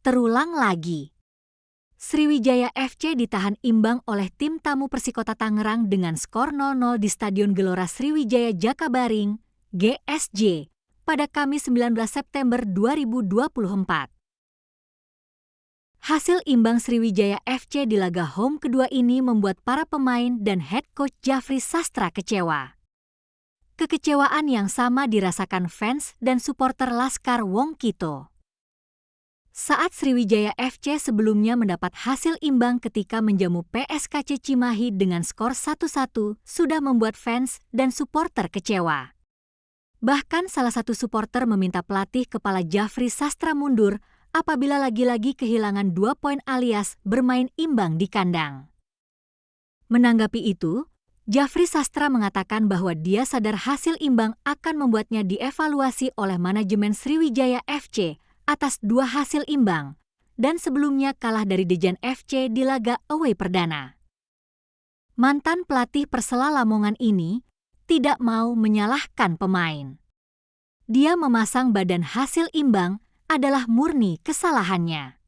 Terulang lagi. Sriwijaya FC ditahan imbang oleh tim tamu Persikota Tangerang dengan skor 0-0 di Stadion Gelora Sriwijaya Jakabaring, GSJ, pada Kamis 19 September 2024. Hasil imbang Sriwijaya FC di laga home kedua ini membuat para pemain dan head coach Djafri Sastra kecewa. Kekecewaan yang sama dirasakan fans dan supporter Laskar Wong Kito. Saat Sriwijaya FC sebelumnya mendapat hasil imbang ketika menjamu PSKC Cimahi dengan skor 1-1 sudah membuat fans dan supporter kecewa. Bahkan salah satu supporter meminta pelatih kepala Djafri Sastra mundur apabila lagi-lagi kehilangan 2 poin alias bermain imbang di kandang. Menanggapi itu, Djafri Sastra mengatakan bahwa dia sadar hasil imbang akan membuatnya dievaluasi oleh manajemen Sriwijaya FC atas 2 hasil imbang dan sebelumnya kalah dari Dejan FC di laga away perdana. Mantan pelatih Persela Lamongan ini tidak mau menyalahkan pemain. Dia memasang badan hasil imbang adalah murni kesalahannya.